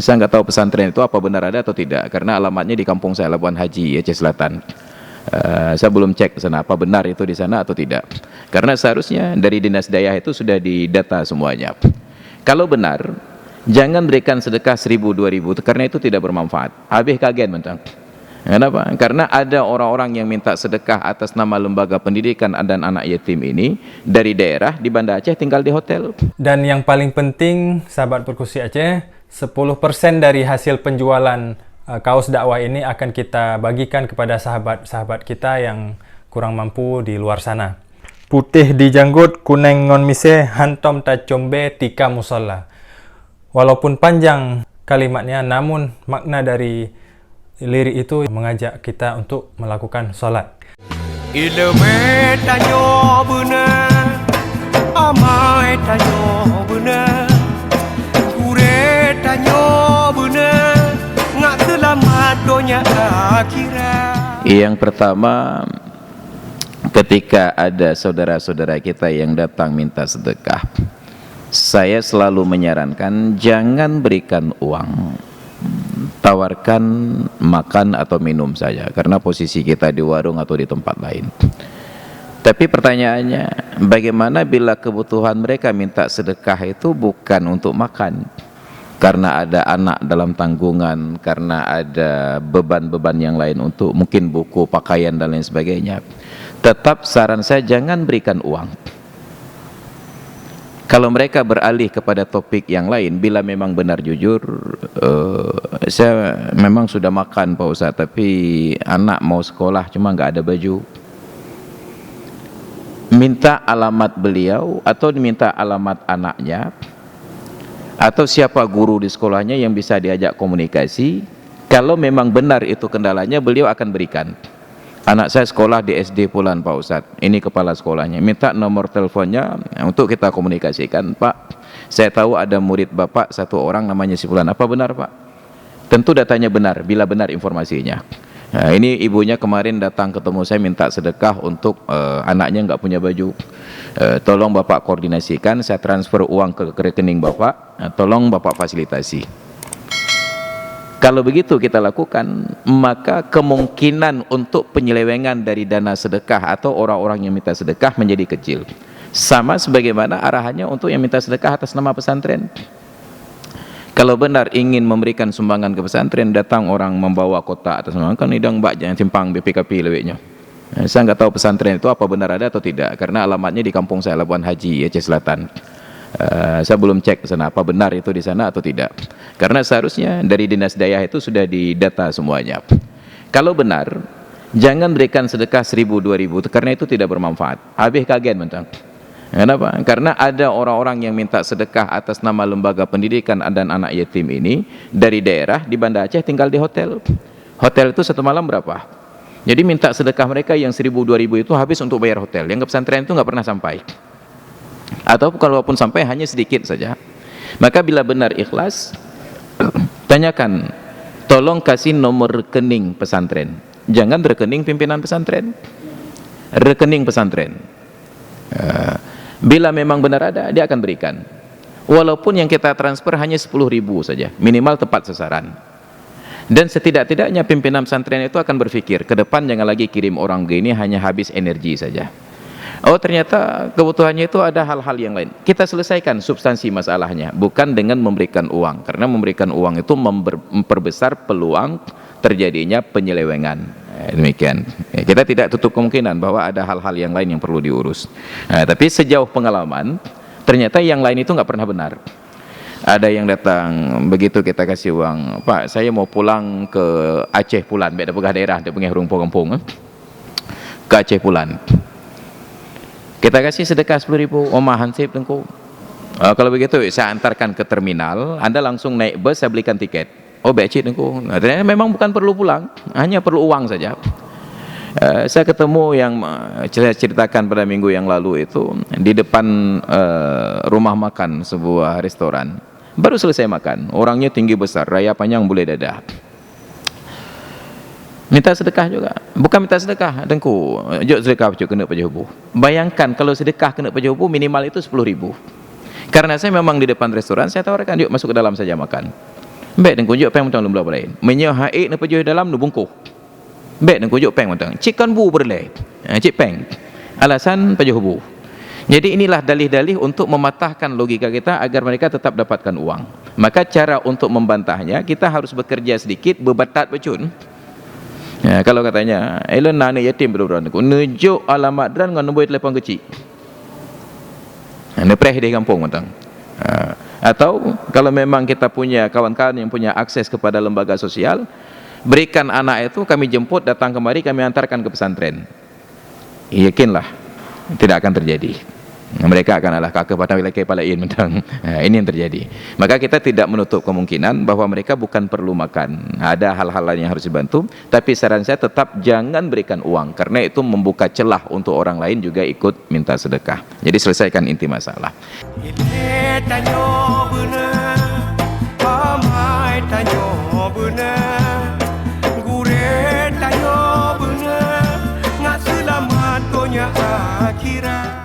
Saya nggak tahu pesantren itu apa benar ada atau tidak, karena alamatnya di kampung saya, Labuan Haji, Aceh Selatan. Saya belum cek ke sana apa benar itu di sana atau tidak, karena seharusnya dari dinas daya itu sudah didata semuanya. Kalau benar, jangan berikan sedekah 1.000 2.000 karena itu tidak bermanfaat. Habis kaget mentang. Kenapa? Karena ada orang-orang yang minta sedekah atas nama lembaga pendidikan dan anak yatim ini dari daerah di Banda Aceh, tinggal di hotel. Dan yang paling penting, sahabat Perkusi Aceh, 10% dari hasil penjualan kaos dakwah ini akan kita bagikan kepada sahabat-sahabat kita yang kurang mampu di luar sana. Putih di janggut, kuning ngon mise, hantom tacombe tika musola. Walaupun panjang kalimatnya, namun makna dari lirik itu mengajak kita untuk melakukan sholat. Ilmu tanyo benar, amai tanyo benar, kure tanyo benar, ngak selamat dunia akhirat. Yang pertama, ketika ada saudara-saudara kita yang datang minta sedekah, saya selalu menyarankan jangan berikan uang, tawarkan makan atau minum saja, karena posisi kita di warung atau di tempat lain. Tapi pertanyaannya, bagaimana bila kebutuhan mereka minta sedekah itu bukan untuk makan, karena ada anak dalam tanggungan, karena ada beban-beban yang lain untuk mungkin buku, pakaian dan lain sebagainya. Tetap saran saya jangan berikan uang. Kalau mereka beralih kepada topik yang lain, bila memang benar jujur, saya memang sudah makan Pak Ustaz, tapi anak mau sekolah cuma nggak ada baju. Minta alamat beliau atau diminta alamat anaknya, atau siapa guru di sekolahnya yang bisa diajak komunikasi. Kalau memang benar itu kendalanya, beliau akan berikan. Anak saya sekolah di SD Pulan Pak Ustadz, ini kepala sekolahnya, minta nomor teleponnya untuk kita komunikasikan. Pak, saya tahu ada murid Bapak satu orang namanya si Pulan, apa benar Pak? Tentu datanya benar, bila benar informasinya. Nah, ini ibunya kemarin datang ketemu saya minta sedekah untuk anaknya nggak punya baju. Tolong Bapak koordinasikan, saya transfer uang ke rekening Bapak, tolong Bapak fasilitasi. Kalau begitu kita lakukan, maka kemungkinan untuk penyelewengan dari dana sedekah atau orang-orang yang minta sedekah menjadi kecil. Sama sebagaimana arahannya untuk yang minta sedekah atas nama pesantren. Kalau benar ingin memberikan sumbangan ke pesantren, datang orang membawa kotak atas nama, kan hidang mbak jangan simpang BPKP leweknya. Saya nggak tahu pesantren itu apa benar ada atau tidak, karena alamatnya di kampung saya, Labuan Haji, Aceh Selatan. Saya belum cek ke sana apa benar itu di sana atau tidak, karena seharusnya dari dinas daya itu sudah didata semuanya. Kalau benar, jangan berikan sedekah 1.000 2.000 karena itu tidak bermanfaat. Habis kaget mentang. Kenapa? Karena ada orang-orang yang minta sedekah atas nama lembaga pendidikan dan anak yatim ini dari daerah di Banda Aceh, tinggal di hotel. Hotel itu satu malam berapa? Jadi minta sedekah mereka yang 1.000 2.000 itu habis untuk bayar hotel. Yang ke pesantren itu nggak pernah sampai. Atau kalaupun sampai hanya sedikit saja. Maka bila benar ikhlas, tanyakan, tolong kasih nomor rekening pesantren. Jangan rekening pimpinan pesantren, rekening pesantren. Bila memang benar ada, dia akan berikan. Walaupun yang kita transfer hanya 10.000 saja, minimal tepat sasaran. Dan setidak-tidaknya pimpinan pesantren itu akan berpikir, ke depan jangan lagi kirim orang begini hanya habis energi saja. Oh ternyata kebutuhannya itu ada hal-hal yang lain. Kita selesaikan substansi masalahnya, bukan dengan memberikan uang, karena memberikan uang itu memperbesar peluang terjadinya penyelewengan. Demikian. Kita tidak tutup kemungkinan bahwa ada hal-hal yang lain yang perlu diurus. Tapi sejauh pengalaman, ternyata yang lain itu nggak pernah benar. Ada yang datang, begitu kita kasih uang, Pak saya mau pulang ke Aceh Pulan, beda pegah daerah, dia punya kampung ke Aceh Pulan. Kita kasih sedekah 10.000, Omah Hansip tengku. Kalau begitu saya antarkan ke terminal, Anda langsung naik bus, saya belikan tiket. Oh becik tengku. Ternyata memang bukan perlu pulang, hanya perlu uang saja. Saya ketemu yang saya ceritakan pada minggu yang lalu itu di depan rumah makan sebuah restoran. Baru selesai makan, orangnya tinggi besar, raya panjang bule dada. Minta sedekah juga, bukan minta sedekah, tengku, jok sedekah pecuk kena pajahubu. Bayangkan kalau sedekah kena pajahubu minimal itu 10.000. Karena saya memang di depan restoran, saya tawarkan, yuk masuk ke dalam saja makan. Baik dan kunjuk peng mentang lembla lain. Menyo haik na pejuh dalam nu bungkuh. Baik dan kunjuk peng mentang. Cik kan bu berlai. Cik peng. Alasan pejuh bu. Jadi inilah dalih-dalih untuk mematahkan logika kita agar mereka tetap dapatkan uang. Maka cara untuk membantahnya kita harus bekerja sedikit berbatat becun. Ya, kalau katanya, elon nani yatim beruran aku nujuk alamat dan ngan nombor telefon kecil. Nepreh di kampung mentang. Atau kalau memang kita punya kawan-kawan yang punya akses kepada lembaga sosial, berikan anak itu, kami jemput datang kemari, kami antarkan ke pesantren. Yakinlah tidak akan terjadi. Mereka akan alah kakek pada wilayah kepalain mentang. Ini yang terjadi. Maka kita tidak menutup kemungkinan bahwa mereka bukan perlu makan. Ada hal-hal lain yang harus dibantu, tapi saran saya tetap jangan berikan uang karena itu membuka celah untuk orang lain juga ikut minta sedekah. Jadi selesaikan inti masalah. Ile tanyo bener, amai tanyo bener, gure tanyo bener, ngak selamat dunia akhirat.